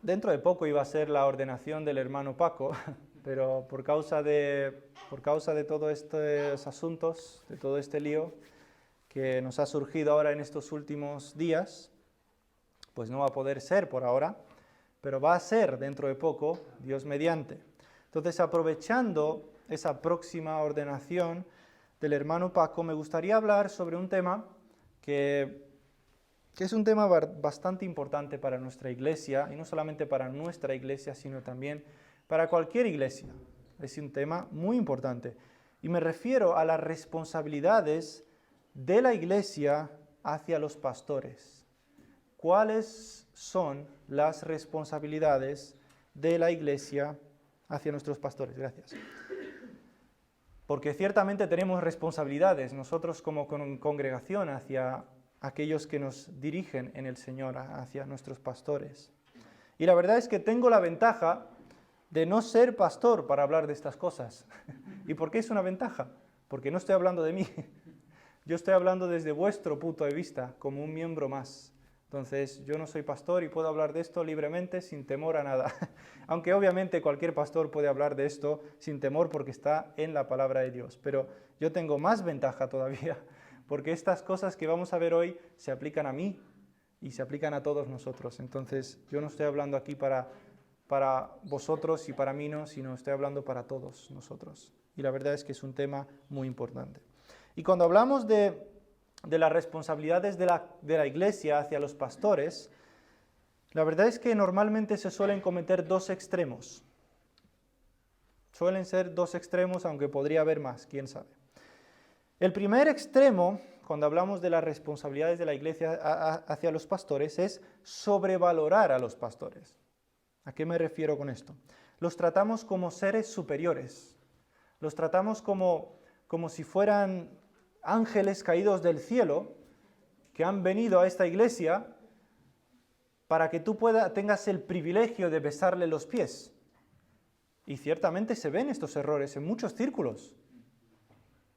Dentro de poco iba a ser la ordenación del hermano Paco, pero por causa de todos estos asuntos, de todo este lío que nos ha surgido ahora en estos últimos días, pues no va a poder ser por ahora, pero va a ser dentro de poco, Dios mediante. Entonces, aprovechando esa próxima ordenación del hermano Paco, me gustaría hablar sobre un tema que es un tema bastante importante para nuestra iglesia, y no solamente para nuestra iglesia, sino también para cualquier iglesia. Es un tema muy importante. Y me refiero a las responsabilidades de la iglesia hacia los pastores. ¿Cuáles son las responsabilidades de la iglesia hacia nuestros pastores? Gracias. Porque ciertamente tenemos responsabilidades nosotros como congregación hacia aquellos que nos dirigen en el Señor, hacia nuestros pastores. Y la verdad es que tengo la ventaja de no ser pastor para hablar de estas cosas. ¿Y por qué es una ventaja? Porque no estoy hablando de mí. Yo estoy hablando desde vuestro punto de vista, como un miembro más. Entonces, yo no soy pastor y puedo hablar de esto libremente, sin temor a nada. Aunque obviamente cualquier pastor puede hablar de esto sin temor porque está en la palabra de Dios. Pero yo tengo más ventaja todavía, porque estas cosas que vamos a ver hoy se aplican a mí y se aplican a todos nosotros. Entonces, yo no estoy hablando aquí para vosotros y para mí no, sino estoy hablando para todos nosotros. Y la verdad es que es un tema muy importante. Y cuando hablamos de las responsabilidades de la iglesia hacia los pastores, la verdad es que normalmente se suelen cometer dos extremos. Suelen ser dos extremos, aunque podría haber más, quién sabe. El primer extremo, cuando hablamos de las responsabilidades de la iglesia hacia los pastores, es sobrevalorar a los pastores. ¿A qué me refiero con esto? Los tratamos como seres superiores. Los tratamos como si fueran ángeles caídos del cielo que han venido a esta iglesia para que tú tengas el privilegio de besarle los pies. Y ciertamente se ven estos errores en muchos círculos.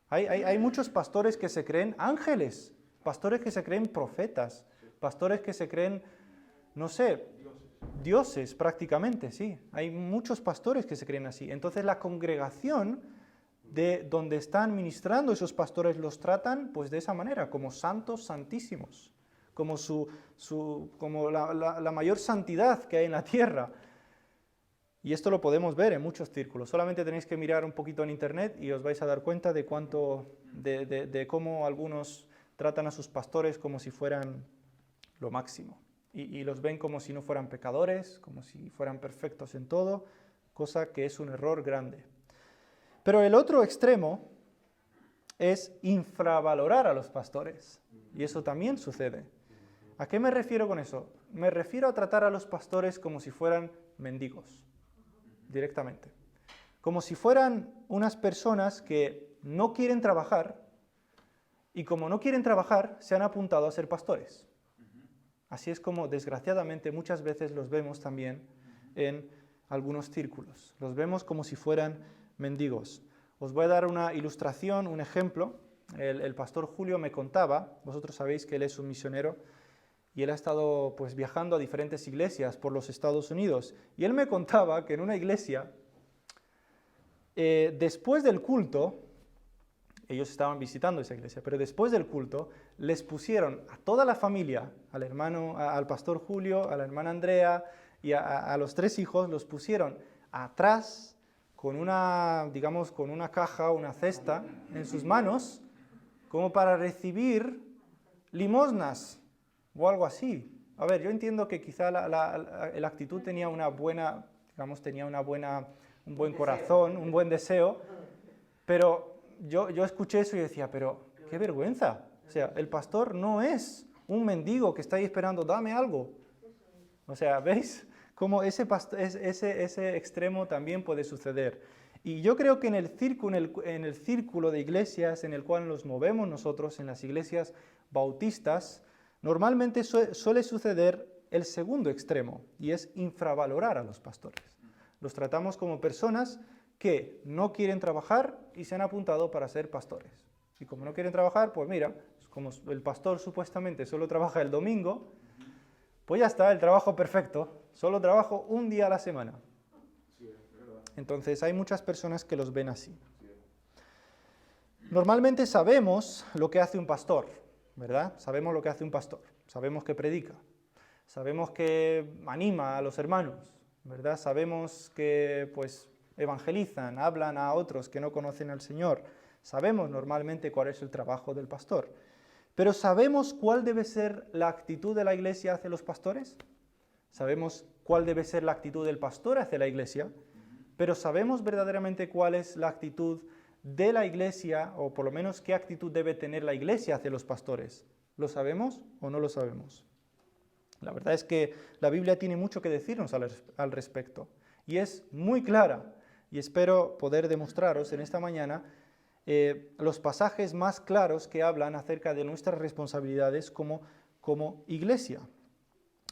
Hay muchos pastores que se creen ángeles, pastores que se creen profetas, pastores que se creen, no sé, dioses prácticamente, sí. Hay muchos pastores que se creen así. Entonces la congregación de donde están ministrando esos pastores los tratan pues de esa manera, como santos santísimos, como como la mayor santidad que hay en la tierra. Y esto lo podemos ver en muchos círculos. Solamente tenéis que mirar un poquito en internet y os vais a dar cuenta de cómo algunos tratan a sus pastores como si fueran lo máximo. Y los ven como si no fueran pecadores, como si fueran perfectos en todo, cosa que es un error grande. Pero el otro extremo es infravalorar a los pastores. Y eso también sucede. ¿A qué me refiero con eso? Me refiero a tratar a los pastores como si fueran mendigos, directamente. Como si fueran unas personas que no quieren trabajar y como no quieren trabajar, se han apuntado a ser pastores. Así es como, desgraciadamente, muchas veces los vemos también en algunos círculos. Los vemos como si fueran mendigos. Os voy a dar una ilustración, un ejemplo. El pastor Julio me contaba, vosotros sabéis que él es un misionero, y él ha estado pues viajando a diferentes iglesias por los Estados Unidos. Y él me contaba que en una iglesia, después del culto, ellos estaban visitando esa iglesia, pero después del culto les pusieron a toda la familia, al hermano, al pastor Julio, a la hermana Andrea y a los tres hijos, los pusieron atrás con una caja, una cesta en sus manos, como para recibir limosnas o algo así. A ver, yo entiendo que quizá la actitud tenía un buen corazón, un buen deseo, pero yo escuché eso y decía, pero qué vergüenza. O sea, el pastor no es un mendigo que está ahí esperando, dame algo. O sea, ¿veis cómo ese extremo también puede suceder? Y yo creo que en el círculo de iglesias en el cual nos movemos nosotros, en las iglesias bautistas, normalmente suele suceder el segundo extremo, y es infravalorar a los pastores. Los tratamos como personas que no quieren trabajar y se han apuntado para ser pastores. Y como no quieren trabajar, pues mira, como el pastor supuestamente solo trabaja el domingo, pues ya está, el trabajo perfecto. Solo trabajo un día a la semana. Entonces hay muchas personas que los ven así. Normalmente sabemos lo que hace un pastor, ¿verdad? Sabemos lo que hace un pastor. Sabemos que predica. Sabemos que anima a los hermanos, ¿verdad? Sabemos que pues evangelizan, hablan a otros que no conocen al Señor. Sabemos normalmente cuál es el trabajo del pastor. Pero ¿sabemos cuál debe ser la actitud de la iglesia hacia los pastores? Sabemos cuál debe ser la actitud del pastor hacia la iglesia, pero ¿sabemos verdaderamente cuál es la actitud de la iglesia, o por lo menos qué actitud debe tener la iglesia hacia los pastores? ¿Lo sabemos o no lo sabemos? La verdad es que la Biblia tiene mucho que decirnos al respecto, y es muy clara, y espero poder demostraros en esta mañana los pasajes más claros que hablan acerca de nuestras responsabilidades como iglesia.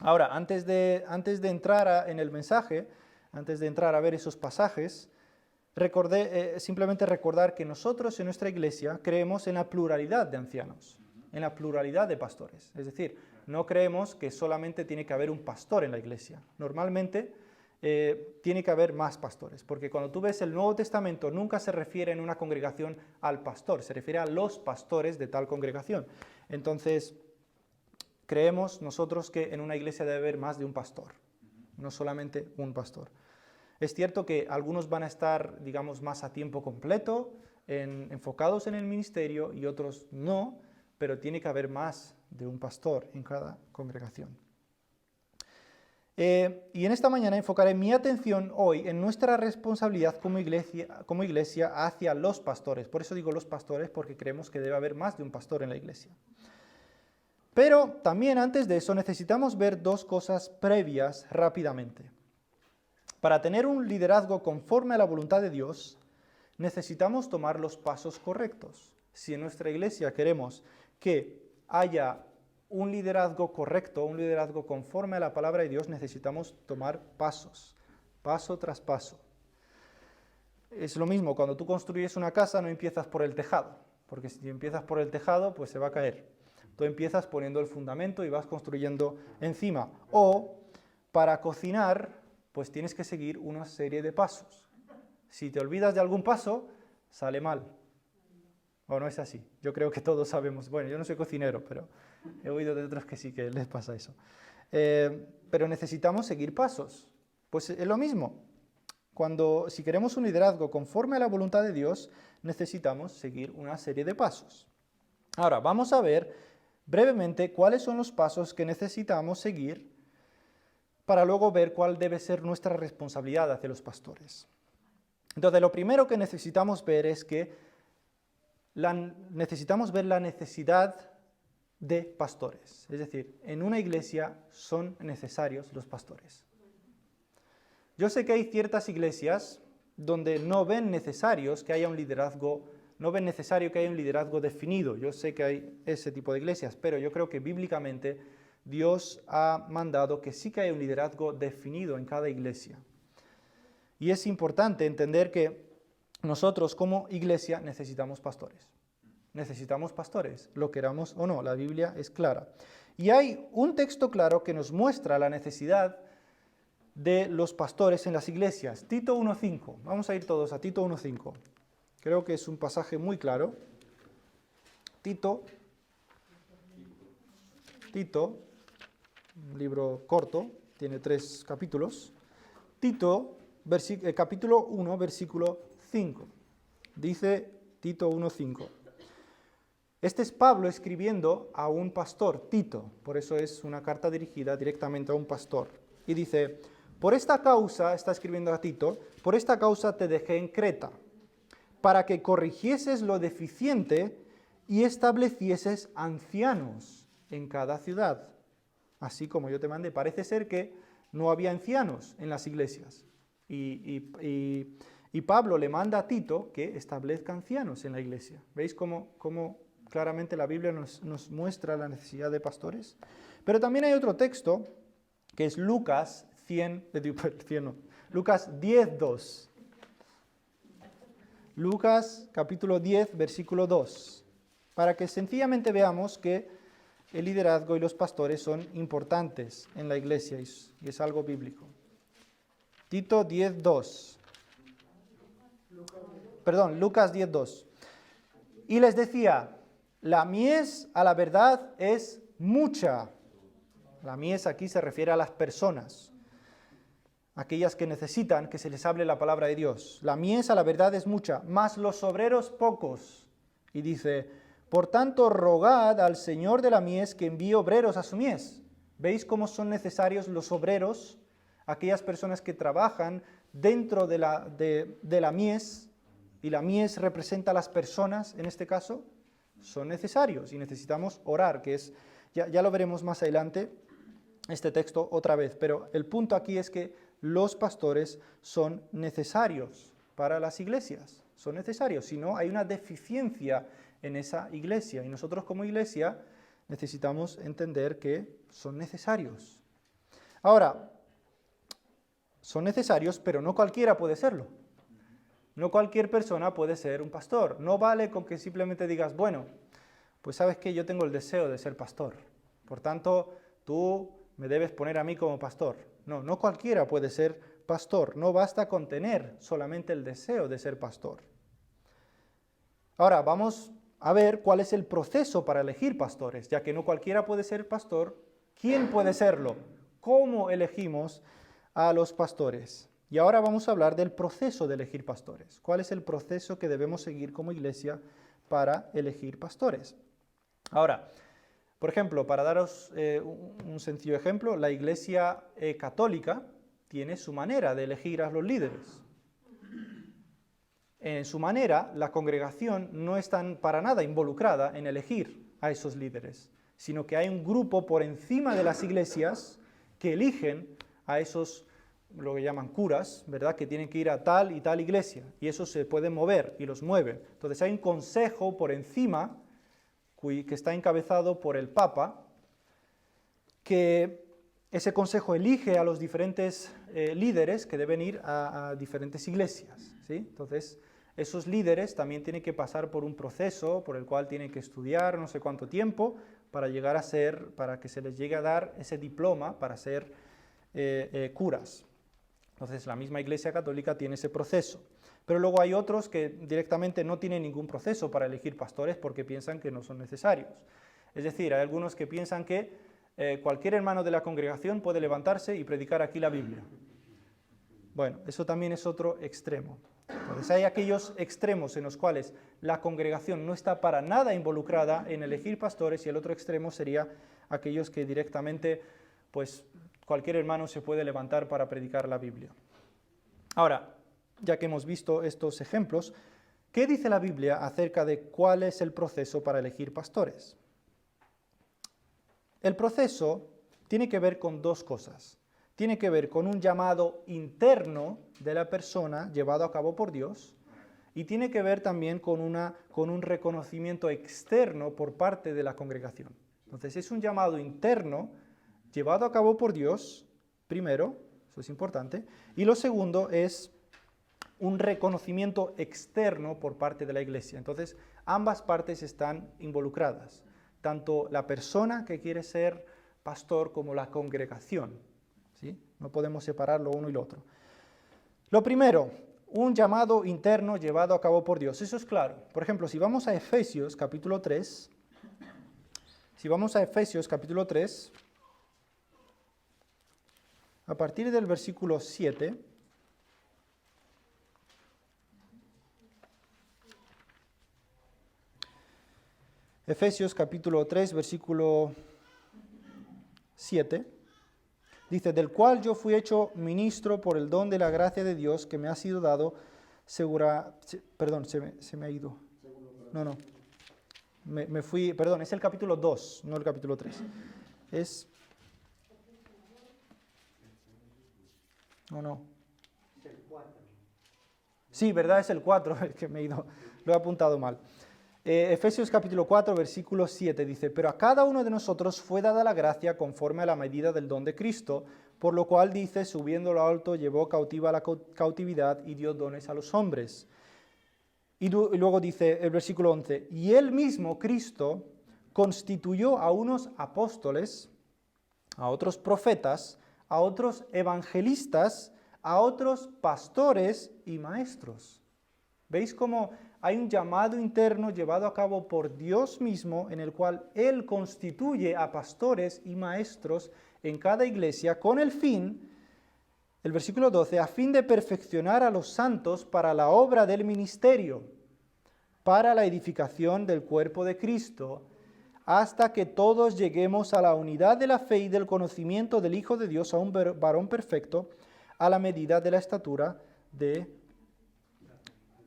Ahora, antes de entrar en el mensaje, antes de entrar a ver esos pasajes, simplemente recordar que nosotros en nuestra iglesia creemos en la pluralidad de ancianos, en la pluralidad de pastores. Es decir, no creemos que solamente tiene que haber un pastor en la iglesia. Normalmente tiene que haber más pastores, porque cuando tú ves el Nuevo Testamento nunca se refiere en una congregación al pastor, se refiere a los pastores de tal congregación. Entonces, creemos nosotros que en una iglesia debe haber más de un pastor, no solamente un pastor. Es cierto que algunos van a estar, digamos, más a tiempo completo, enfocados en el ministerio, y otros no, pero tiene que haber más de un pastor en cada congregación. Y en esta mañana enfocaré mi atención hoy en nuestra responsabilidad como iglesia hacia los pastores. Por eso digo los pastores, porque creemos que debe haber más de un pastor en la iglesia. Pero también antes de eso necesitamos ver dos cosas previas rápidamente. Para tener un liderazgo conforme a la voluntad de Dios, necesitamos tomar los pasos correctos. Si en nuestra iglesia queremos que haya un liderazgo correcto, un liderazgo conforme a la palabra de Dios, necesitamos tomar pasos, paso tras paso. Es lo mismo, cuando tú construyes una casa no empiezas por el tejado, porque si empiezas por el tejado, pues se va a caer. Tú empiezas poniendo el fundamento y vas construyendo encima. O para cocinar, pues tienes que seguir una serie de pasos. Si te olvidas de algún paso, sale mal. ¿O no es así? Yo creo que todos sabemos. Bueno, yo no soy cocinero, pero he oído de otros que sí que les pasa eso. Pero necesitamos seguir pasos. Pues es lo mismo. Si queremos un liderazgo conforme a la voluntad de Dios, necesitamos seguir una serie de pasos. Ahora, vamos a ver brevemente cuáles son los pasos que necesitamos seguir para luego ver cuál debe ser nuestra responsabilidad hacia los pastores. Entonces, lo primero que necesitamos ver es que necesitamos ver la necesidad de pastores. Es decir, en una iglesia son necesarios los pastores. Yo sé que hay ciertas iglesias donde no ven necesario que haya un liderazgo definido. Yo sé que hay ese tipo de iglesias, pero yo creo que bíblicamente Dios ha mandado que sí que haya un liderazgo definido en cada iglesia. Y es importante entender que nosotros como iglesia necesitamos pastores. Necesitamos pastores, lo queramos o no, la Biblia es clara. Y hay un texto claro que nos muestra la necesidad de los pastores en las iglesias. Tito 1:5. Vamos a ir todos a Tito 1:5. Creo que es un pasaje muy claro. Tito, un libro corto, tiene 3 capítulos. Tito, capítulo 1, versículo 5. Dice Tito 1:5. Este es Pablo escribiendo a un pastor, Tito, por eso es una carta dirigida directamente a un pastor. Y dice, por esta causa, está escribiendo a Tito, por esta causa te dejé en Creta, para que corrigieses lo deficiente y establecieses ancianos en cada ciudad. Así como yo te mandé. Parece ser que no había ancianos en las iglesias. Y Pablo le manda a Tito que establezca ancianos en la iglesia. ¿Veis cómo claramente la Biblia nos muestra la necesidad de pastores? Pero también hay otro texto, que es Lucas 10:2. Lucas capítulo 10, versículo 2. Para que sencillamente veamos que el liderazgo y los pastores son importantes en la iglesia y es algo bíblico. Tito 10:2. Perdón, Lucas 10:2. Y les decía, la mies a la verdad es mucha. La mies aquí se refiere a las personas, aquellas que necesitan que se les hable la palabra de Dios. La mies a la verdad es mucha, mas los obreros pocos. Y dice, por tanto rogad al Señor de la mies que envíe obreros a su mies. ¿Veis cómo son necesarios los obreros? Aquellas personas que trabajan dentro de la mies, y la mies representa a las personas en este caso, son necesarios y necesitamos orar, que es, ya lo veremos más adelante, este texto otra vez, pero el punto aquí es que los pastores son necesarios para las iglesias, son necesarios, si no hay una deficiencia en esa iglesia, y nosotros como iglesia necesitamos entender que son necesarios. Ahora, son necesarios, pero no cualquiera puede serlo. No cualquier persona puede ser un pastor. No vale con que simplemente digas, bueno, pues sabes que yo tengo el deseo de ser pastor. Por tanto, tú me debes poner a mí como pastor. No, no cualquiera puede ser pastor. No basta con tener solamente el deseo de ser pastor. Ahora, vamos a ver cuál es el proceso para elegir pastores, ya que no cualquiera puede ser pastor. ¿Quién puede serlo? ¿Cómo elegimos a los pastores? Y ahora vamos a hablar del proceso de elegir pastores. ¿Cuál es el proceso que debemos seguir como iglesia para elegir pastores? Ahora, por ejemplo, para daros un sencillo ejemplo, la iglesia católica tiene su manera de elegir a los líderes. En su manera, la congregación no está para nada involucrada en elegir a esos líderes, sino que hay un grupo por encima de las iglesias que eligen a esos lo que llaman curas, ¿verdad? Que tienen que ir a tal y tal iglesia, y eso se puede mover, y los mueven. Entonces hay un consejo por encima, que está encabezado por el Papa, que ese consejo elige a los diferentes líderes que deben ir a diferentes iglesias, ¿sí? Entonces, esos líderes también tienen que pasar por un proceso por el cual tienen que estudiar no sé cuánto tiempo para llegar a ser, para que se les llegue a dar ese diploma para ser curas. Entonces la misma Iglesia Católica tiene ese proceso. Pero luego hay otros que directamente no tienen ningún proceso para elegir pastores porque piensan que no son necesarios. Es decir, hay algunos que piensan que cualquier hermano de la congregación puede levantarse y predicar aquí la Biblia. Bueno, eso también es otro extremo. Entonces hay aquellos extremos en los cuales la congregación no está para nada involucrada en elegir pastores, y el otro extremo sería aquellos que directamente, pues, cualquier hermano se puede levantar para predicar la Biblia. Ahora, ya que hemos visto estos ejemplos, ¿qué dice la Biblia acerca de cuál es el proceso para elegir pastores? El proceso tiene que ver con dos cosas. Tiene que ver con un llamado interno de la persona llevado a cabo por Dios, y tiene que ver también con un reconocimiento externo por parte de la congregación. Entonces es un llamado interno llevado a cabo por Dios, primero, eso es importante, y lo segundo es un reconocimiento externo por parte de la iglesia. Entonces, ambas partes están involucradas, tanto la persona que quiere ser pastor como la congregación, ¿sí? No podemos separar lo uno y lo otro. Lo primero, un llamado interno llevado a cabo por Dios, eso es claro. Por ejemplo, si vamos a Efesios capítulo 3, a partir del versículo 7, Efesios capítulo 3, versículo 7, dice, del cual yo fui hecho ministro por el don de la gracia de Dios que me ha sido dado, se me ha ido. No, me fui, perdón, es el capítulo 2, no el capítulo 3. No. Sí, ¿verdad? Es el 4, es que me he ido, lo he apuntado mal. Efesios capítulo 4, versículo 7 dice, pero a cada uno de nosotros fue dada la gracia conforme a la medida del don de Cristo, por lo cual dice, subiendo a lo alto, llevó cautiva la cautividad y dio dones a los hombres. Y luego dice el versículo 11, y él mismo, Cristo, constituyó a unos apóstoles, a otros profetas, a otros evangelistas, a otros pastores y maestros. ¿Veis cómo hay un llamado interno llevado a cabo por Dios mismo en el cual Él constituye a pastores y maestros en cada iglesia con el fin, el versículo 12, a fin de perfeccionar a los santos para la obra del ministerio, para la edificación del cuerpo de Cristo, hasta que todos lleguemos a la unidad de la fe y del conocimiento del Hijo de Dios, a un varón perfecto, a la medida de la estatura de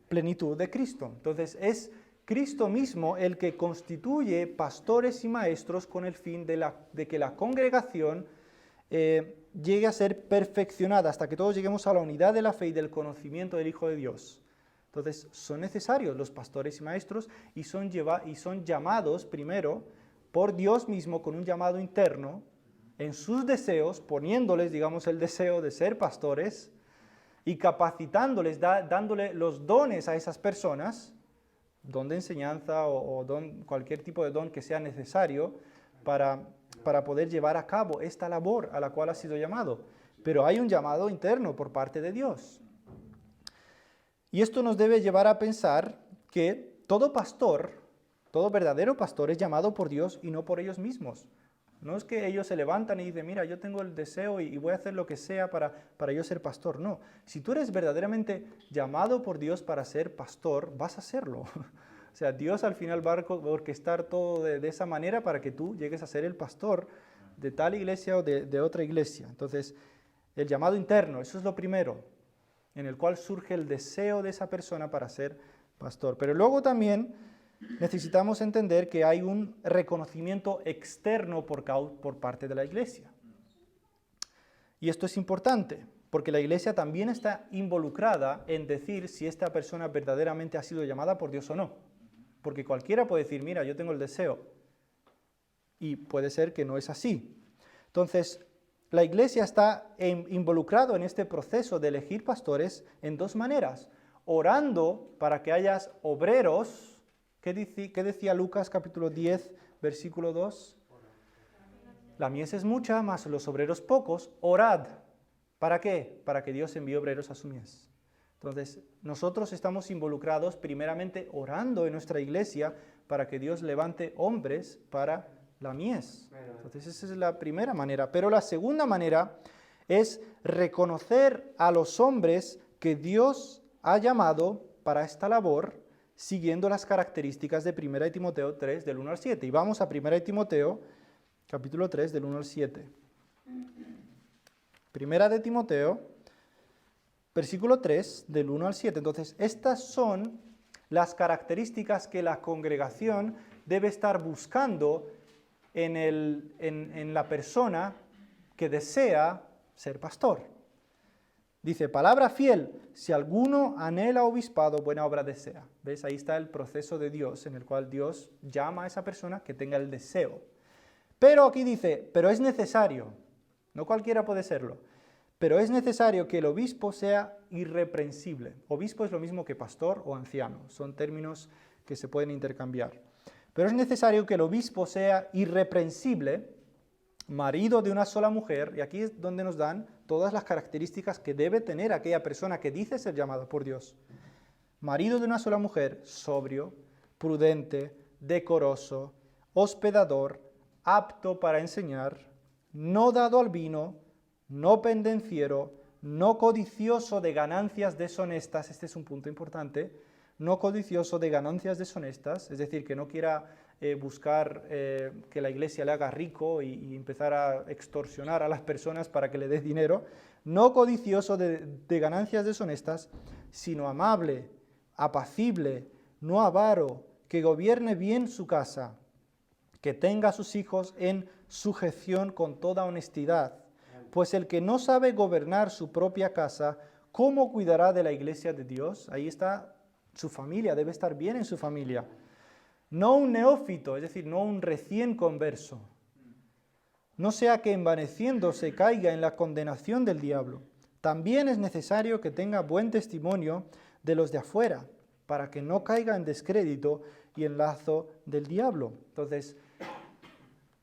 plenitud de Cristo. Entonces es Cristo mismo el que constituye pastores y maestros con el fin de que la congregación llegue a ser perfeccionada, hasta que todos lleguemos a la unidad de la fe y del conocimiento del Hijo de Dios. Entonces son necesarios los pastores y maestros y son llamados primero por Dios mismo con un llamado interno en sus deseos, poniéndoles, digamos, el deseo de ser pastores y capacitándoles, dándole los dones a esas personas, don de enseñanza o cualquier tipo de don que sea necesario para poder llevar a cabo esta labor a la cual ha sido llamado. Pero hay un llamado interno por parte de Dios. Y esto nos debe llevar a pensar que todo pastor, todo verdadero pastor es llamado por Dios y no por ellos mismos. No es que ellos se levantan y dicen, mira, yo tengo el deseo y voy a hacer lo que sea para yo ser pastor. No, si tú eres verdaderamente llamado por Dios para ser pastor, vas a serlo. O sea, Dios al final va a orquestar todo de esa manera para que tú llegues a ser el pastor de tal iglesia o de otra iglesia. Entonces, el llamado interno, eso es lo primero, en el cual surge el deseo de esa persona para ser pastor. Pero luego también necesitamos entender que hay un reconocimiento externo por parte de la iglesia. Y esto es importante, porque la iglesia también está involucrada en decir si esta persona verdaderamente ha sido llamada por Dios o no. Porque cualquiera puede decir, mira, yo tengo el deseo, y puede ser que no es así. Entonces, la iglesia está involucrada en este proceso de elegir pastores en dos maneras. Orando para que hayas obreros. ¿Qué decía Lucas capítulo 10, versículo 2? La mies es mucha, mas los obreros pocos. Orad. ¿Para qué? Para que Dios envíe obreros a su mies. Entonces, nosotros estamos involucrados primeramente orando en nuestra iglesia para que Dios levante hombres para la mies. Entonces esa es la primera manera. Pero la segunda manera es reconocer a los hombres que Dios ha llamado para esta labor, siguiendo las características de 1 Timoteo 3, del 1 al 7. Y vamos a 1 Timoteo, capítulo 3, del 1 al 7. 1 de Timoteo, versículo 3, del 1 al 7. Entonces, estas son las características que la congregación debe estar buscando en la persona que desea ser pastor. Dice, palabra fiel, si alguno anhela obispado, buena obra desea. ¿Ves? Ahí está el proceso de Dios, en el cual Dios llama a esa persona que tenga el deseo. Pero aquí dice, pero es necesario, no cualquiera puede serlo, pero es necesario que el obispo sea irreprensible. Obispo es lo mismo que pastor o anciano, son términos que se pueden intercambiar. Pero es necesario que el obispo sea irreprensible, marido de una sola mujer, y aquí es donde nos dan todas las características que debe tener aquella persona que dice ser llamada por Dios. Marido de una sola mujer, sobrio, prudente, decoroso, hospedador, apto para enseñar, no dado al vino, no pendenciero, no codicioso de ganancias deshonestas. Este es un punto importante. No codicioso de ganancias deshonestas, es decir, que no quiera buscar que la iglesia le haga rico y empezar a extorsionar a las personas para que le dé dinero. No codicioso de ganancias deshonestas, sino amable, apacible, no avaro, que gobierne bien su casa, que tenga a sus hijos en sujeción con toda honestidad. Pues el que no sabe gobernar su propia casa, ¿cómo cuidará de la iglesia de Dios? Ahí está su familia, debe estar bien en su familia. No un neófito, es decir, no un recién converso. No sea que envaneciéndose caiga en la condenación del diablo. También es necesario que tenga buen testimonio de los de afuera, para que no caiga en descrédito y en lazo del diablo. Entonces,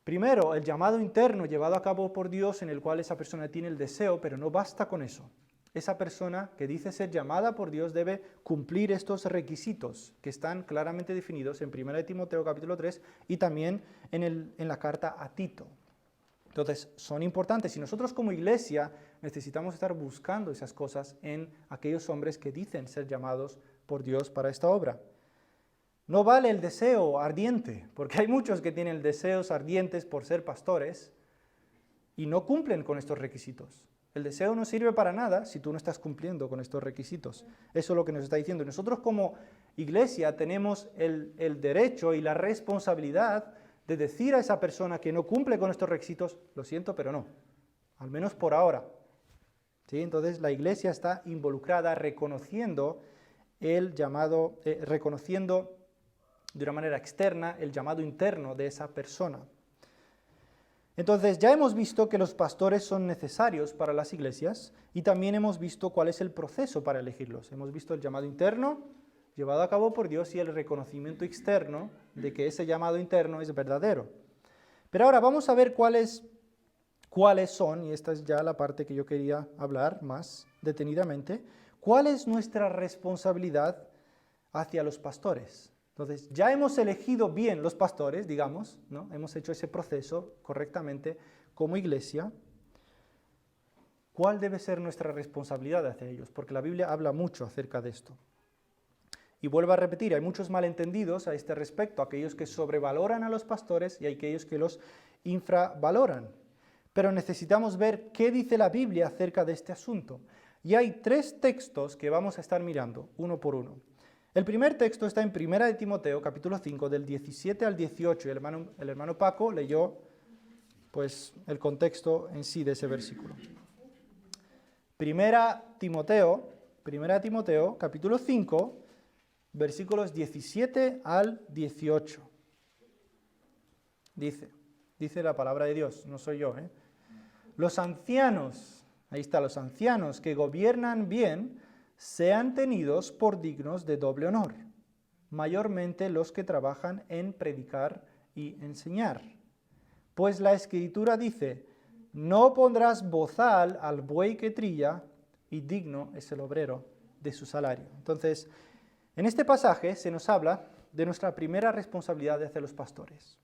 Primero, el llamado interno llevado a cabo por Dios en el cual esa persona tiene el deseo, pero no basta con eso. Esa persona que dice ser llamada por Dios debe cumplir estos requisitos que están claramente definidos en 1 Timoteo capítulo 3 y también en la carta a Tito. Entonces, son importantes y nosotros como iglesia necesitamos estar buscando esas cosas en aquellos hombres que dicen ser llamados por Dios para esta obra. No vale el deseo ardiente, porque hay muchos que tienen deseos ardientes por ser pastores y no cumplen con estos requisitos. El deseo no sirve para nada si tú no estás cumpliendo con estos requisitos. Eso es lo que nos está diciendo. Nosotros como iglesia tenemos el derecho y la responsabilidad de decir a esa persona que no cumple con estos requisitos, lo siento, pero no, al menos por ahora. ¿Sí? Entonces la iglesia está involucrada reconociendo el llamado, reconociendo de una manera externa el llamado interno de esa persona. Entonces ya hemos visto que los pastores son necesarios para las iglesias y también hemos visto cuál es el proceso para elegirlos. Hemos visto el llamado interno llevado a cabo por Dios y el reconocimiento externo de que ese llamado interno es verdadero. Pero ahora vamos a ver cuáles son, y esta es ya la parte que yo quería hablar más detenidamente, cuál es nuestra responsabilidad hacia los pastores. Entonces, ya hemos elegido bien los pastores, digamos, ¿no? Hemos hecho ese proceso correctamente como iglesia. ¿Cuál debe ser nuestra responsabilidad hacia ellos? Porque la Biblia habla mucho acerca de esto. Y vuelvo a repetir, hay muchos malentendidos a este respecto, aquellos que sobrevaloran a los pastores y hay aquellos que los infravaloran. Pero necesitamos ver qué dice la Biblia acerca de este asunto. Y hay 3 textos que vamos a estar mirando, uno por uno. El primer texto está en 1 Timoteo, capítulo 5, del 17 al 18. El hermano Paco leyó pues, el contexto en sí de ese versículo. 1 Timoteo, capítulo 5, versículos 17 al 18. Dice la palabra de Dios, no soy yo. Los ancianos, ahí está, los ancianos que gobiernan bien, sean tenidos por dignos de doble honor, mayormente los que trabajan en predicar y enseñar. Pues la Escritura dice, no pondrás bozal al buey que trilla, y digno es el obrero de su salario. Entonces, en este pasaje se nos habla de nuestra primera responsabilidad hacia los pastores.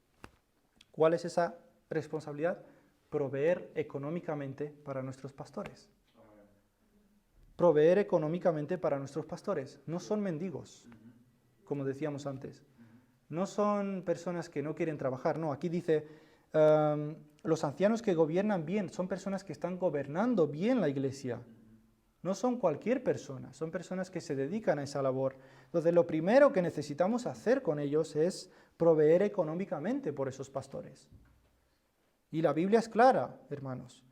¿Cuál es esa responsabilidad? Proveer económicamente para nuestros pastores. Proveer económicamente para nuestros pastores. No son mendigos, como decíamos antes. No son personas que no quieren trabajar. No, aquí dice, los ancianos que gobiernan bien, son personas que están gobernando bien la iglesia. No son cualquier persona, son personas que se dedican a esa labor. Entonces, lo primero que necesitamos hacer con ellos es proveer económicamente por esos pastores. Y la Biblia es clara, hermanos.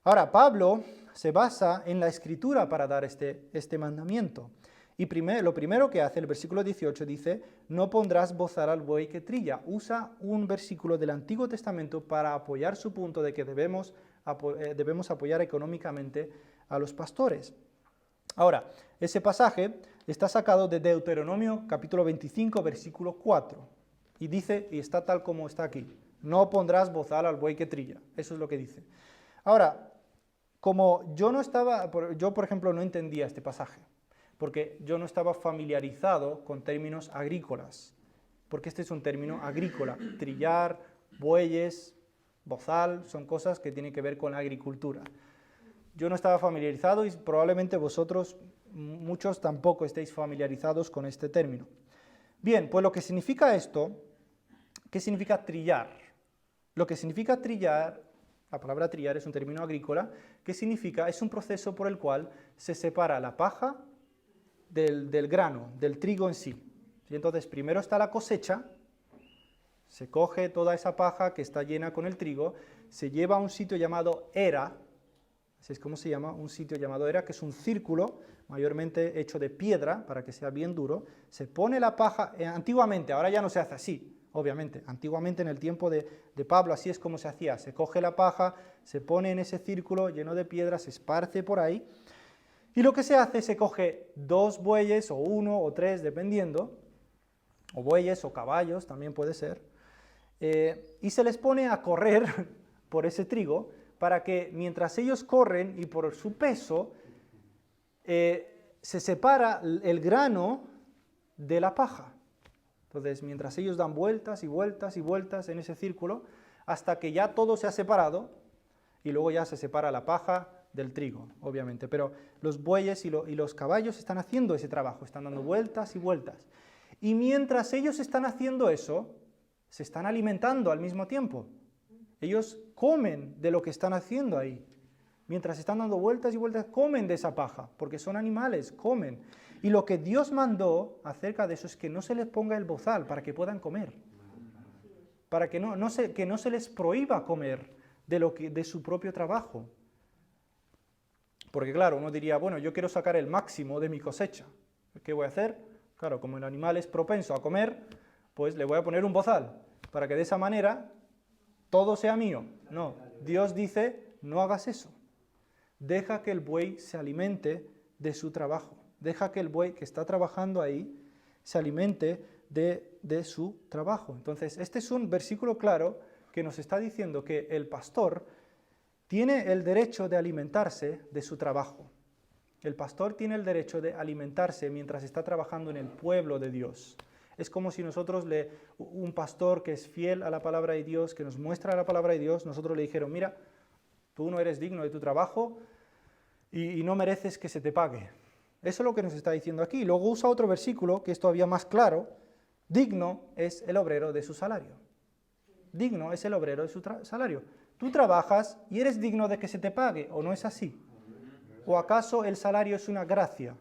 Ahora, Pablo se basa en la Escritura para dar este mandamiento. Y lo primero que hace, el versículo 18 dice, no pondrás bozal al buey que trilla. Usa un versículo del Antiguo Testamento para apoyar su punto de que debemos apoyar económicamente a los pastores. Ahora, ese pasaje está sacado de Deuteronomio capítulo 25, versículo 4. Y dice, y está tal como está aquí, no pondrás bozal al buey que trilla. Eso es lo que dice. Ahora, como yo por ejemplo no entendía este pasaje, porque yo no estaba familiarizado con términos agrícolas, porque este es un término agrícola, trillar, bueyes, bozal, son cosas que tienen que ver con la agricultura. Yo no estaba familiarizado y probablemente vosotros, muchos tampoco estéis familiarizados con este término. Bien, pues lo que significa esto, ¿qué significa trillar? Lo que significa trillar, la palabra trillar es un término agrícola, ¿qué significa? Es un proceso por el cual se separa la paja del grano, del trigo en sí. Y entonces primero está la cosecha, se coge toda esa paja que está llena con el trigo, se lleva a un sitio llamado era, así es como se llama, un sitio llamado era, que es un círculo mayormente hecho de piedra para que sea bien duro, se pone la paja, antiguamente, ahora ya no se hace así, obviamente, antiguamente en el tiempo de Pablo así es como se hacía, se coge la paja, se pone en ese círculo lleno de piedra, se esparce por ahí, y lo que se hace, se coge 2 bueyes, o 1 o 3, dependiendo, o bueyes o caballos, también puede ser, y se les pone a correr por ese trigo para que mientras ellos corren y por su peso, se separa el grano de la paja. Entonces, mientras ellos dan vueltas y vueltas y vueltas en ese círculo, hasta que ya todo se ha separado, y luego ya se separa la paja del trigo, obviamente. Pero los bueyes y los caballos están haciendo ese trabajo, están dando vueltas y vueltas. Y mientras ellos están haciendo eso, se están alimentando al mismo tiempo. Ellos comen de lo que están haciendo ahí. Mientras están dando vueltas y vueltas, comen de esa paja, porque son animales, comen. Y lo que Dios mandó acerca de eso es que no se les ponga el bozal para que puedan comer. Para que no se les prohíba comer de su propio trabajo. Porque claro, uno diría, bueno, yo quiero sacar el máximo de mi cosecha. ¿Qué voy a hacer? Claro, como el animal es propenso a comer, pues le voy a poner un bozal, para que de esa manera todo sea mío. No, Dios dice, no hagas eso. Deja que el buey se alimente de su trabajo. Deja que el buey que está trabajando ahí se alimente de su trabajo. Entonces, este es un versículo claro que nos está diciendo que el pastor tiene el derecho de alimentarse de su trabajo. El pastor tiene el derecho de alimentarse mientras está trabajando en el pueblo de Dios. Es como si nosotros, un pastor que es fiel a la palabra de Dios, que nos muestra la palabra de Dios, nosotros le dijeron, mira, tú no eres digno de tu trabajo y no mereces que se te pague. Eso es lo que nos está diciendo aquí. Luego usa otro versículo que es todavía más claro. Digno es el obrero de su salario. Digno es el obrero de su salario. Tú trabajas y eres digno de que se te pague, ¿o no es así? ¿O acaso el salario es una gracia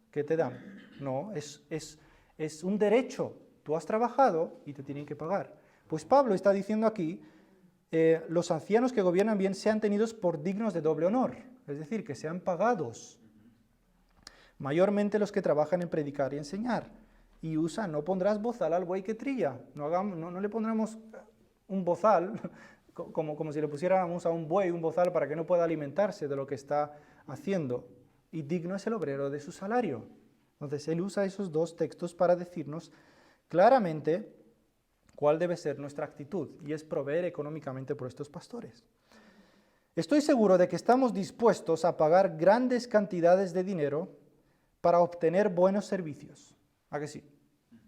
que te dan? No, es un derecho. Tú has trabajado y te tienen que pagar. Pues Pablo está diciendo aquí, los ancianos que gobiernan bien sean tenidos por dignos de doble honor, es decir, que sean pagados. Mayormente los que trabajan en predicar y enseñar. Y usa, no pondrás bozal al buey que trilla. No le pondremos un bozal, como si le pusiéramos a un buey un bozal para que no pueda alimentarse de lo que está haciendo. Y digno es el obrero de su salario. Entonces él usa esos dos textos para decirnos claramente cuál debe ser nuestra actitud, y es proveer económicamente por estos pastores. Estoy seguro de que estamos dispuestos a pagar grandes cantidades de dinero para obtener buenos servicios. ¿A que sí?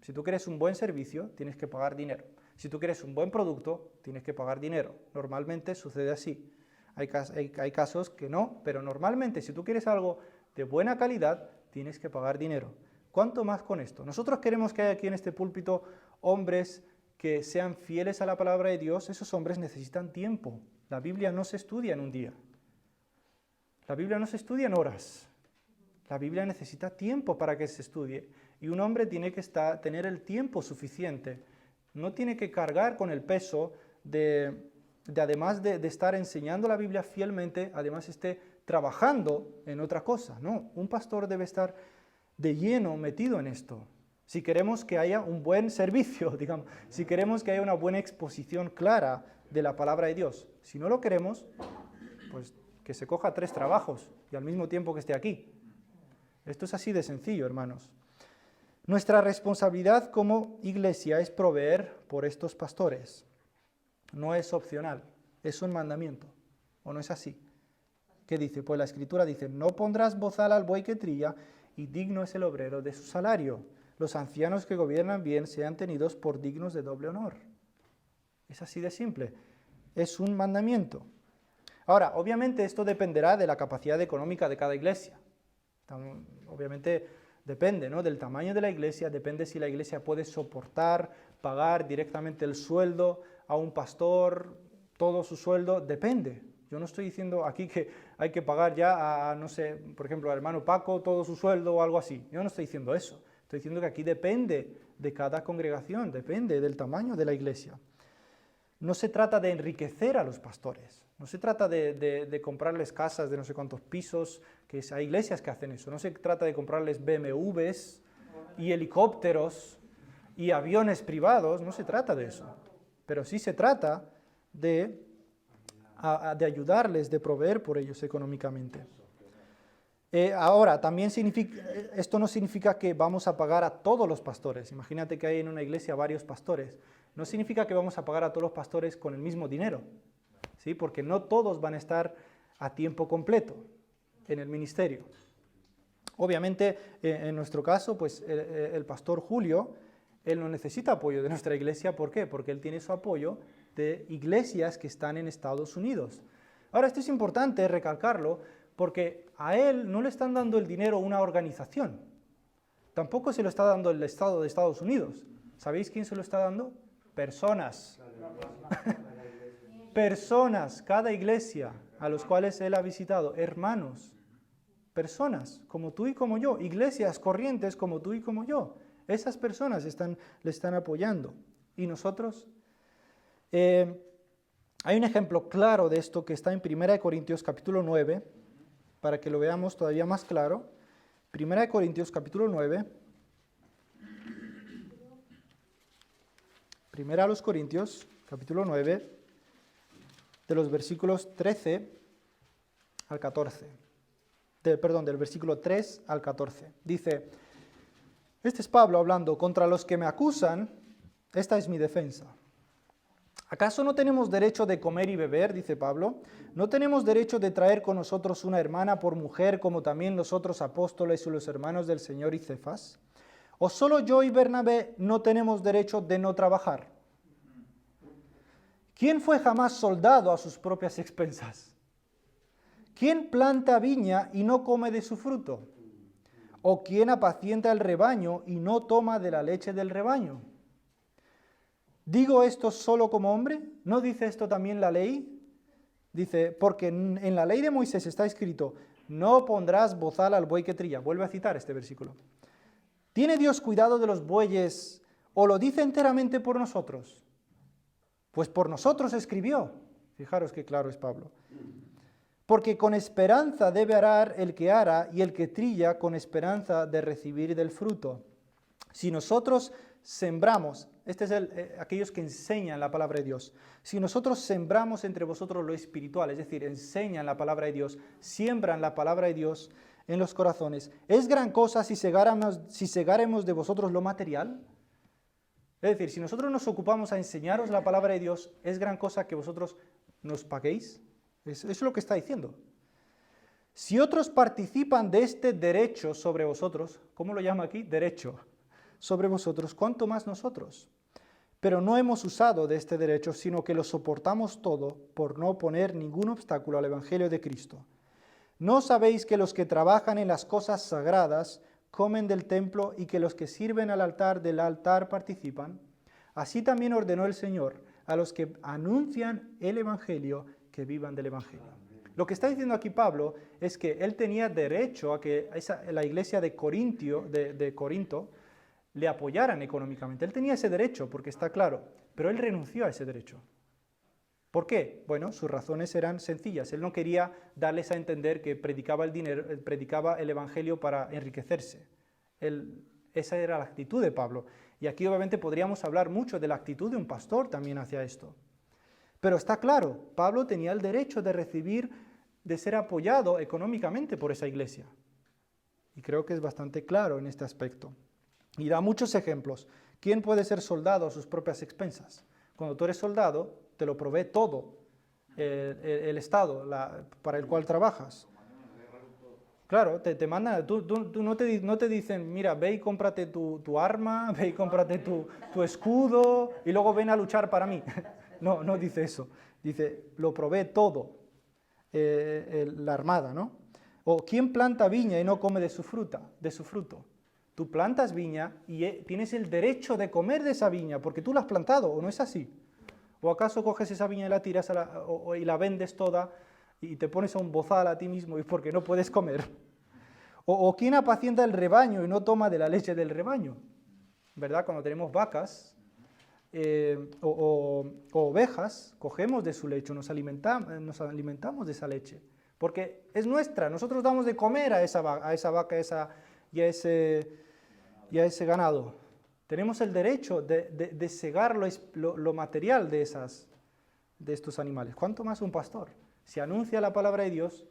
Si tú quieres un buen servicio, tienes que pagar dinero. Si tú quieres un buen producto, tienes que pagar dinero. Normalmente sucede así. Hay casos que no, pero normalmente si tú quieres algo de buena calidad, tienes que pagar dinero. ¿Cuánto más con esto? Nosotros queremos que haya aquí en este púlpito hombres que sean fieles a la palabra de Dios. Esos hombres necesitan tiempo. La Biblia no se estudia en un día. La Biblia no se estudia en horas. La Biblia necesita tiempo para que se estudie. Y un hombre tiene que tener el tiempo suficiente. No tiene que cargar con el peso además de estar enseñando la Biblia fielmente, además esté trabajando en otra cosa. No, un pastor debe estar de lleno metido en esto. Si queremos que haya un buen servicio, digamos, si queremos que haya una buena exposición clara de la palabra de Dios. Si no lo queremos, pues que se coja 3 trabajos y al mismo tiempo que esté aquí. Esto es así de sencillo, hermanos. Nuestra responsabilidad como iglesia es proveer por estos pastores. No es opcional, es un mandamiento. ¿O no es así? ¿Qué dice? Pues la Escritura dice, no pondrás bozal al buey que trilla, y digno es el obrero de su salario. Los ancianos que gobiernan bien sean tenidos por dignos de doble honor. Es así de simple. Es un mandamiento. Ahora, obviamente esto dependerá de la capacidad económica de cada iglesia. Obviamente depende, ¿no?, del tamaño de la iglesia, depende si la iglesia puede soportar, pagar directamente el sueldo a un pastor, todo su sueldo, depende. Yo no estoy diciendo aquí que hay que pagar ya a, no sé, por ejemplo, al hermano Paco todo su sueldo o algo así. Yo no estoy diciendo eso. Estoy diciendo que aquí depende de cada congregación, depende del tamaño de la iglesia. No se trata de enriquecer a los pastores, no se trata de comprarles casas de no sé cuántos pisos, que hay iglesias que hacen eso, no se trata de comprarles BMWs y helicópteros y aviones privados, no se trata de eso, pero sí se trata de ayudarles, de proveer por ellos económicamente. Ahora, también esto no significa que vamos a pagar a todos los pastores. Imagínate que hay en una iglesia varios pastores. no significa que vamos a pagar a todos los pastores con el mismo dinero, ¿sí? Porque no todos van a estar a tiempo completo en el ministerio. Obviamente, en nuestro caso, pues el pastor Julio, él no necesita apoyo de nuestra iglesia. ¿Por qué? Porque él tiene su apoyo de iglesias que están en Estados Unidos. Ahora, esto es importante recalcarlo, porque a él no le están dando el dinero una organización. Tampoco se lo está dando el Estado de Estados Unidos. ¿Sabéis quién se lo está dando? Personas. Personas, cada iglesia a los cuales él ha visitado, hermanos, personas como tú y como yo, iglesias corrientes como tú y como yo. Esas personas le están apoyando. ¿Y nosotros? Hay un ejemplo claro de esto que está en 1 Corintios capítulo 9, para que lo veamos todavía más claro. 1 Corintios capítulo 9. 1 Corintios capítulo 9, de los versículos 13 al 14. Del versículo 3 al 14. Dice, este es Pablo hablando, contra los que me acusan, esta es mi defensa. ¿Acaso no tenemos derecho de comer y beber? Dice Pablo. ¿No tenemos derecho de traer con nosotros una hermana por mujer, como también los otros apóstoles y los hermanos del Señor y Cefas? ¿O solo yo y Bernabé no tenemos derecho de no trabajar? ¿Quién fue jamás soldado a sus propias expensas? ¿Quién planta viña y no come de su fruto? ¿O quién apacienta el rebaño y no toma de la leche del rebaño? ¿Digo esto solo como hombre? ¿No dice esto también la ley? Dice, porque en la ley de Moisés está escrito, no pondrás bozal al buey que trilla. Vuelve a citar este versículo. ¿Tiene Dios cuidado de los bueyes o lo dice enteramente por nosotros? Pues por nosotros escribió. Fijaros qué claro es Pablo. Porque con esperanza debe arar el que ara y el que trilla con esperanza de recibir del fruto. Si nosotros sembramos, este es aquellos que enseñan la palabra de Dios, si nosotros sembramos entre vosotros lo espiritual, es decir, enseñan la palabra de Dios, siembran la palabra de Dios en los corazones, ¿es gran cosa si segáremos de vosotros lo material? Es decir, si nosotros nos ocupamos a enseñaros la palabra de Dios, ¿es gran cosa que vosotros nos paguéis? Eso es lo que está diciendo. Si otros participan de este derecho sobre vosotros, ¿cómo lo llama aquí? Derecho sobre vosotros, ¿cuánto más nosotros? Pero no hemos usado de este derecho, sino que lo soportamos todo por no poner ningún obstáculo al Evangelio de Cristo. ¿No sabéis que los que trabajan en las cosas sagradas comen del templo y que los que sirven al altar del altar participan? Así también ordenó el Señor a los que anuncian el Evangelio que vivan del Evangelio. Lo que está diciendo aquí Pablo es que él tenía derecho a que la iglesia de Corinto le apoyaran económicamente. Él tenía ese derecho, porque está claro, pero él renunció a ese derecho. ¿Por qué? Bueno, sus razones eran sencillas. Él no quería darles a entender que predicaba el Evangelio para enriquecerse. Esa era la actitud de Pablo. Y aquí obviamente podríamos hablar mucho de la actitud de un pastor también hacia esto. Pero está claro, Pablo tenía el derecho de ser apoyado económicamente por esa iglesia. Y creo que es bastante claro en este aspecto. Y da muchos ejemplos. ¿Quién puede ser soldado a sus propias expensas? Cuando tú eres soldado, te lo provee todo el Estado para el cual trabajas. Claro, te mandan, tú no te dicen, mira, ve y cómprate tu arma, ve y cómprate tu escudo y luego ven a luchar para mí. No dice eso. Dice, lo provee todo la armada, ¿no? O ¿quién planta viña y no come de su fruto? Tú plantas viña y tienes el derecho de comer de esa viña porque tú la has plantado, ¿o no es así? ¿O acaso coges esa viña y la tiras y la vendes toda y te pones a un bozal a ti mismo y porque no puedes comer? ¿O quién apacienta el rebaño y no toma de la leche del rebaño? ¿Verdad? Cuando tenemos vacas o ovejas, cogemos de su leche, nos alimentamos de esa leche. Porque es nuestra, nosotros damos de comer a esa vaca y a ese ganado. Tenemos el derecho de segar lo material de estos animales. ¿Cuánto más un pastor? Si anuncia la palabra de Dios,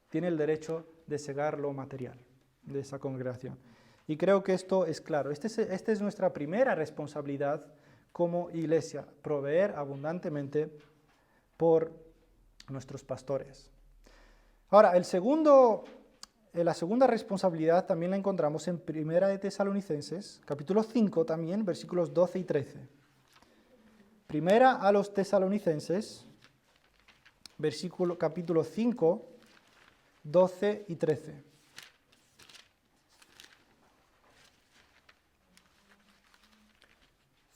tiene el derecho de segar lo material de esa congregación. Y creo que esto es claro. Esta es nuestra primera responsabilidad como iglesia, proveer abundantemente por nuestros pastores. Ahora, la segunda responsabilidad también la encontramos en 1 de Tesalonicenses, capítulo 5 también, versículos 12 y 13. Primera a los Tesalonicenses, capítulo 5, 12 y 13.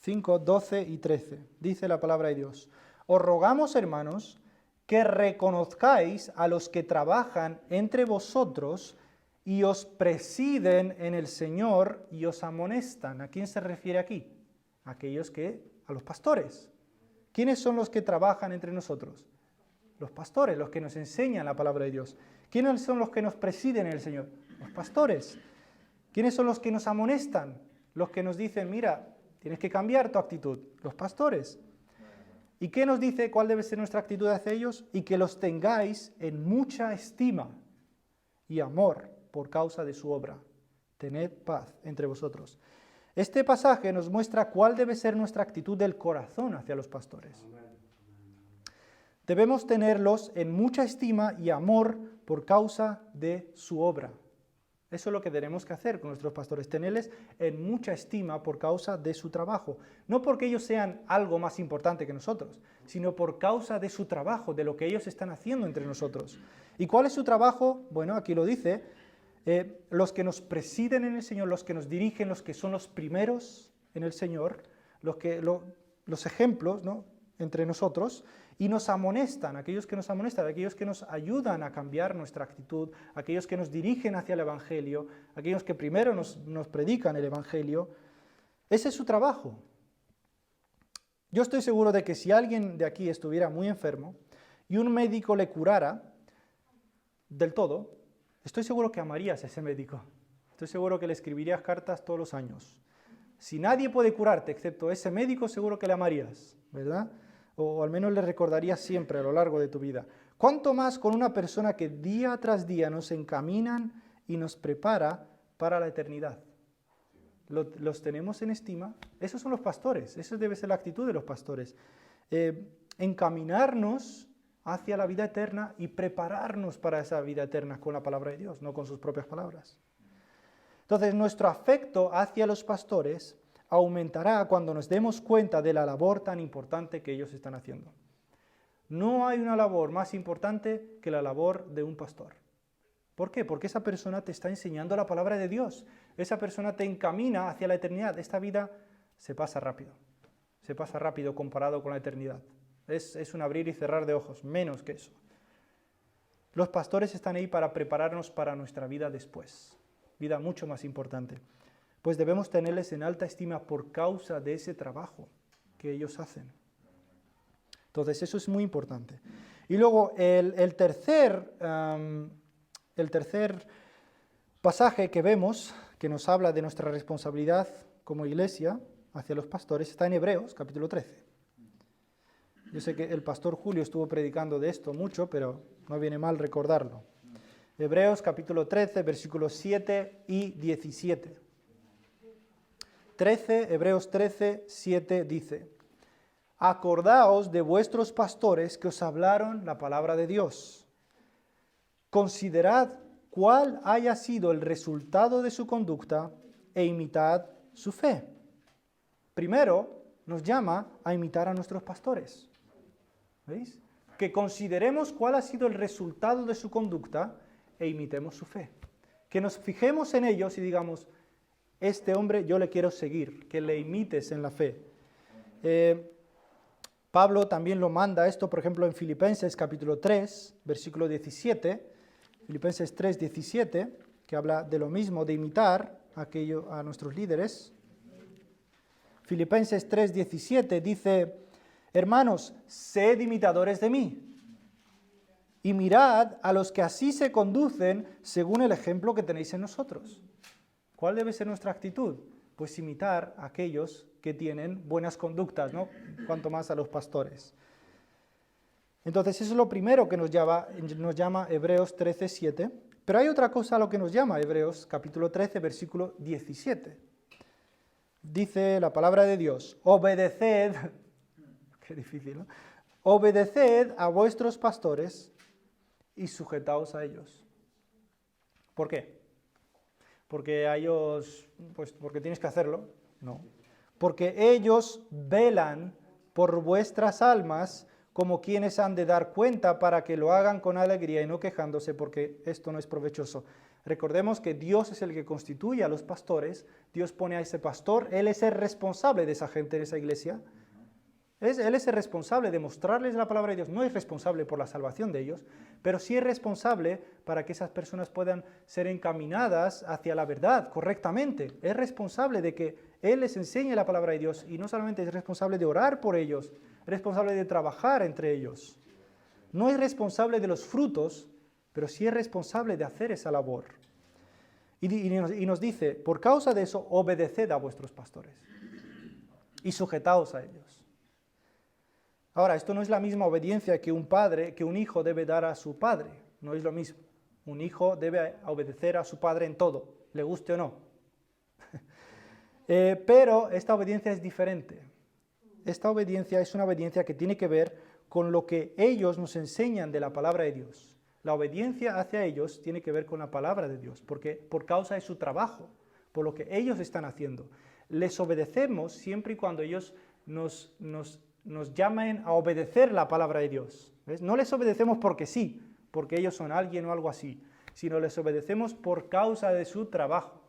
5, 12 y 13. Dice la palabra de Dios: os rogamos, hermanos, que reconozcáis a los que trabajan entre vosotros y os presiden en el Señor y os amonestan. ¿A quién se refiere aquí? A los pastores. ¿Quiénes son los que trabajan entre nosotros? Los pastores, los que nos enseñan la palabra de Dios. ¿Quiénes son los que nos presiden en el Señor? Los pastores. ¿Quiénes son los que nos amonestan? Los que nos dicen, mira, tienes que cambiar tu actitud. Los pastores. ¿Y qué nos dice cuál debe ser nuestra actitud hacia ellos? Y que los tengáis en mucha estima y amor por causa de su obra. Tened paz entre vosotros. Este pasaje nos muestra cuál debe ser nuestra actitud del corazón hacia los pastores. Debemos tenerlos en mucha estima y amor por causa de su obra. Eso es lo que tenemos que hacer con nuestros pastores, tenerles en mucha estima por causa de su trabajo. No porque ellos sean algo más importante que nosotros, sino por causa de su trabajo, de lo que ellos están haciendo entre nosotros. ¿Y cuál es su trabajo? Bueno, aquí lo dice, los que nos presiden en el Señor, los que nos dirigen, los que son los primeros en el Señor, los ejemplos, ¿no?, entre nosotros, y nos amonestan, aquellos que nos ayudan a cambiar nuestra actitud, aquellos que nos dirigen hacia el Evangelio, aquellos que primero nos predican el Evangelio. Ese es su trabajo. Yo estoy seguro de que si alguien de aquí estuviera muy enfermo y un médico le curara del todo, estoy seguro que amarías a ese médico. Estoy seguro que le escribirías cartas todos los años. Si nadie puede curarte excepto ese médico, seguro que le amarías, ¿verdad? O al menos le recordarías siempre a lo largo de tu vida. ¿Cuánto más con una persona que día tras día nos encaminan y nos prepara para la eternidad? ¿Los tenemos en estima? Esos son los pastores, esa debe ser la actitud de los pastores. Encaminarnos hacia la vida eterna y prepararnos para esa vida eterna con la palabra de Dios, no con sus propias palabras. Entonces, nuestro afecto hacia los pastores aumentará cuando nos demos cuenta de la labor tan importante que ellos están haciendo. No hay una labor más importante que la labor de un pastor. ¿Por qué? Porque esa persona te está enseñando la palabra de Dios. Esa persona te encamina hacia la eternidad. Esta vida se pasa rápido comparado con la eternidad. Es un abrir y cerrar de ojos, menos que eso. Los pastores están ahí para prepararnos para nuestra vida después, vida mucho más importante. Pues debemos tenerles en alta estima por causa de ese trabajo que ellos hacen. Entonces, eso es muy importante. Y luego, el tercer pasaje que vemos, que nos habla de nuestra responsabilidad como iglesia hacia los pastores, está en Hebreos, capítulo 13. Yo sé que el pastor Julio estuvo predicando de esto mucho, pero no viene mal recordarlo. Hebreos, capítulo 13, versículos 7 y 17. Hebreos 13, 7 dice: acordaos de vuestros pastores que os hablaron la palabra de Dios. Considerad cuál haya sido el resultado de su conducta e imitad su fe. Primero nos llama a imitar a nuestros pastores. ¿Veis? Que consideremos cuál ha sido el resultado de su conducta e imitemos su fe. Que nos fijemos en ellos y digamos: este hombre yo le quiero seguir, que le imites en la fe. Pablo también lo manda esto, por ejemplo, en Filipenses capítulo 3, versículo 17, Filipenses 3, 17, que habla de lo mismo, de imitar a nuestros líderes. Filipenses 3, 17 dice: hermanos, sed imitadores de mí, y mirad a los que así se conducen según el ejemplo que tenéis en nosotros. ¿Cuál debe ser nuestra actitud? Pues imitar a aquellos que tienen buenas conductas, ¿no? Cuanto más a los pastores. Entonces, eso es lo primero que nos llama Hebreos 13, 7. Pero hay otra cosa a lo que nos llama Hebreos capítulo 13, versículo 17. dice la palabra de Dios, obedeced, qué difícil, ¿no? Obedeced a vuestros pastores y sujetaos a ellos. ¿Por qué? Porque a ellos, pues porque tienes que hacerlo, no. Porque ellos velan por vuestras almas como quienes han de dar cuenta para que lo hagan con alegría y no quejándose, porque esto no es provechoso. Recordemos que Dios es el que constituye a los pastores, Dios pone a ese pastor, Él es el responsable de esa gente en esa iglesia. Él es el responsable de mostrarles la palabra de Dios, no es responsable por la salvación de ellos, pero sí es responsable para que esas personas puedan ser encaminadas hacia la verdad correctamente. Es responsable de que Él les enseñe la palabra de Dios y no solamente es responsable de orar por ellos, es responsable de trabajar entre ellos. No es responsable de los frutos, pero sí es responsable de hacer esa labor. Y nos dice, por causa de eso, obedeced a vuestros pastores y sujetaos a ellos. Ahora, esto no es la misma obediencia que un hijo debe dar a su padre. No es lo mismo. Un hijo debe obedecer a su padre en todo, le guste o no. Pero esta obediencia es diferente. Esta obediencia es una obediencia que tiene que ver con lo que ellos nos enseñan de la palabra de Dios. La obediencia hacia ellos tiene que ver con la palabra de Dios, porque por causa de su trabajo, por lo que ellos están haciendo. Les obedecemos siempre y cuando ellos nos llamen a obedecer la palabra de Dios. ¿Ves? No les obedecemos porque sí, porque ellos son alguien o algo así, sino les obedecemos por causa de su trabajo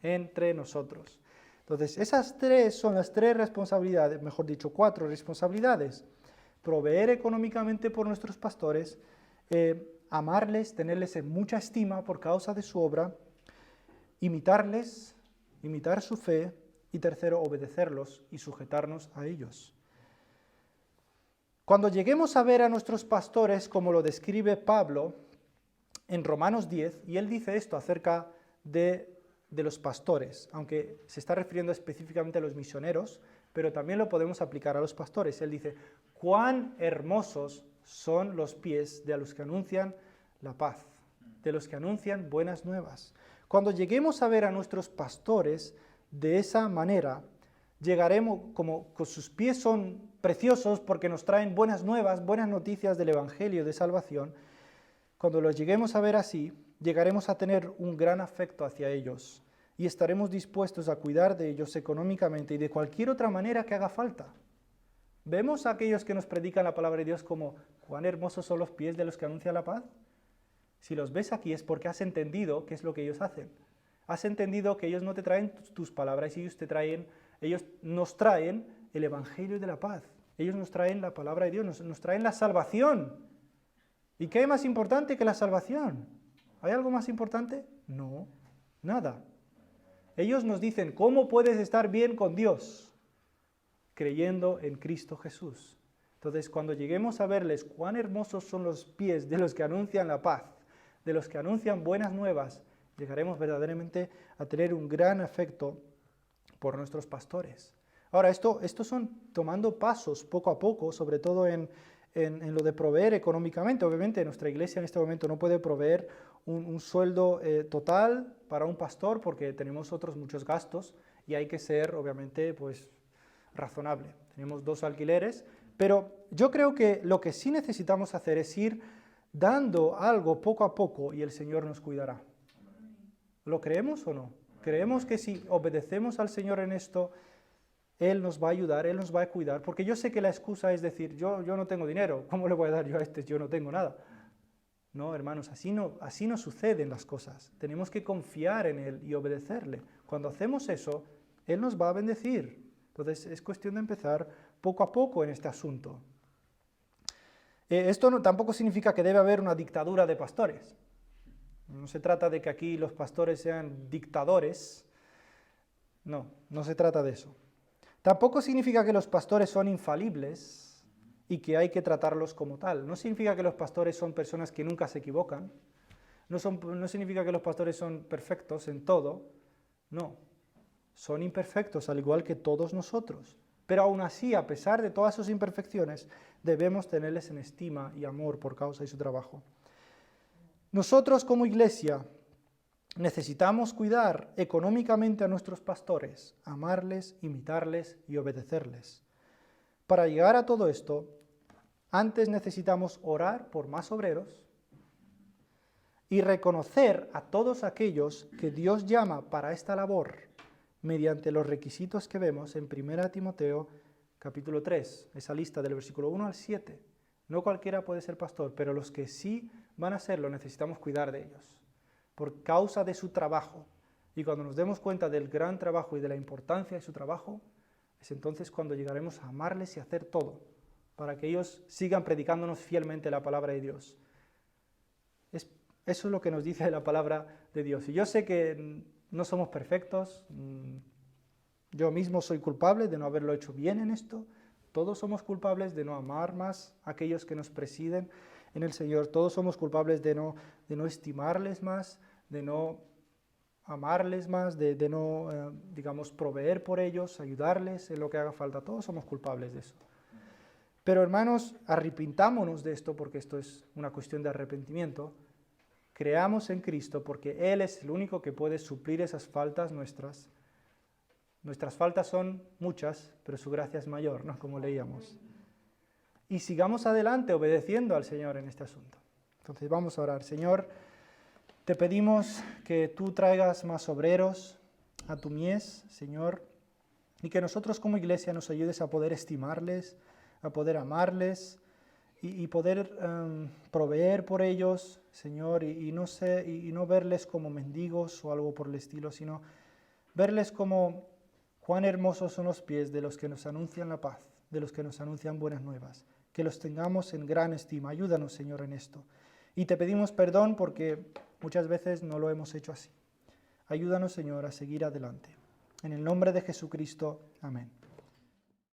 entre nosotros. Entonces, esas tres son las tres responsabilidades, mejor dicho, 4 responsabilidades. Proveer económicamente por nuestros pastores, amarles, tenerles en mucha estima por causa de su obra, imitarles, imitar su fe, y tercero, obedecerlos y sujetarnos a ellos. Cuando lleguemos a ver a nuestros pastores, como lo describe Pablo en Romanos 10, y él dice esto acerca de los pastores, aunque se está refiriendo específicamente a los misioneros, pero también lo podemos aplicar a los pastores. Él dice, cuán hermosos son los pies de los que anuncian la paz, de los que anuncian buenas nuevas. Cuando lleguemos a ver a nuestros pastores de esa manera, llegaremos, como sus pies son preciosos porque nos traen buenas nuevas, buenas noticias del Evangelio de salvación, cuando los lleguemos a ver así, llegaremos a tener un gran afecto hacia ellos y estaremos dispuestos a cuidar de ellos económicamente y de cualquier otra manera que haga falta. ¿Vemos a aquellos que nos predican la palabra de Dios como cuán hermosos son los pies de los que anuncian la paz? Si los ves aquí es porque has entendido qué es lo que ellos hacen. Has entendido que ellos no te traen tus palabras, ellos nos traen el Evangelio de la paz. Ellos nos traen la palabra de Dios, nos traen la salvación. ¿Y qué hay más importante que la salvación? ¿Hay algo más importante? No, nada. Ellos nos dicen, ¿cómo puedes estar bien con Dios? Creyendo en Cristo Jesús. Entonces, cuando lleguemos a verles cuán hermosos son los pies de los que anuncian la paz, de los que anuncian buenas nuevas, llegaremos verdaderamente a tener un gran afecto por nuestros pastores. Ahora, esto son tomando pasos poco a poco, sobre todo en lo de proveer económicamente. Obviamente, nuestra iglesia en este momento no puede proveer un sueldo total para un pastor porque tenemos otros muchos gastos y hay que ser, obviamente, pues razonable. Tenemos 2 alquileres, pero yo creo que lo que sí necesitamos hacer es ir dando algo poco a poco y el Señor nos cuidará. ¿Lo creemos o no? Creemos que si obedecemos al Señor en esto, Él nos va a ayudar, Él nos va a cuidar, porque yo sé que la excusa es decir, yo no tengo dinero, ¿cómo le voy a dar yo a este? Yo no tengo nada. No, hermanos, así no suceden las cosas. Tenemos que confiar en Él y obedecerle. Cuando hacemos eso, Él nos va a bendecir. Entonces es cuestión de empezar poco a poco en este asunto. Esto tampoco significa que debe haber una dictadura de pastores. No se trata de que aquí los pastores sean dictadores. No se trata de eso. Tampoco significa que los pastores son infalibles y que hay que tratarlos como tal. No significa que los pastores son personas que nunca se equivocan. No significa que los pastores son perfectos en todo. No, son imperfectos al igual que todos nosotros. Pero aún así, a pesar de todas sus imperfecciones, debemos tenerles en estima y amor por causa de su trabajo. Nosotros como iglesia necesitamos cuidar económicamente a nuestros pastores, amarles, imitarles y obedecerles. Para llegar a todo esto, antes necesitamos orar por más obreros y reconocer a todos aquellos que Dios llama para esta labor mediante los requisitos que vemos en 1 Timoteo capítulo 3, esa lista del versículo 1 al 7. No cualquiera puede ser pastor, pero los que sí van a serlo necesitamos cuidar de ellos por causa de su trabajo. Y cuando nos demos cuenta del gran trabajo y de la importancia de su trabajo, es entonces cuando llegaremos a amarles y a hacer todo para que ellos sigan predicándonos fielmente la palabra de Dios. Eso es lo que nos dice la palabra de Dios. Y yo sé que no somos perfectos, yo mismo soy culpable de no haberlo hecho bien en esto, todos somos culpables de no amar más a aquellos que nos presiden en el Señor, todos somos culpables de no estimarles más, de no amarles más, de no, digamos, proveer por ellos, ayudarles en lo que haga falta, todos somos culpables de eso. Pero hermanos, arrepintámonos de esto porque esto es una cuestión de arrepentimiento. Creamos en Cristo porque Él es el único que puede suplir esas faltas nuestras. Nuestras faltas son muchas, pero su gracia es mayor, ¿no? Como leíamos. Y sigamos adelante obedeciendo al Señor en este asunto. Entonces vamos a orar. Señor, te pedimos que tú traigas más obreros a tu mies, Señor, y que nosotros como iglesia nos ayudes a poder estimarles, a poder amarles y poder proveer por ellos, Señor, y no verles como mendigos o algo por el estilo, sino verles como cuán hermosos son los pies de los que nos anuncian la paz, de los que nos anuncian buenas nuevas, que los tengamos en gran estima. Ayúdanos, Señor, en esto. Y te pedimos perdón porque muchas veces no lo hemos hecho así. Ayúdanos, Señor, a seguir adelante. En el nombre de Jesucristo. Amén.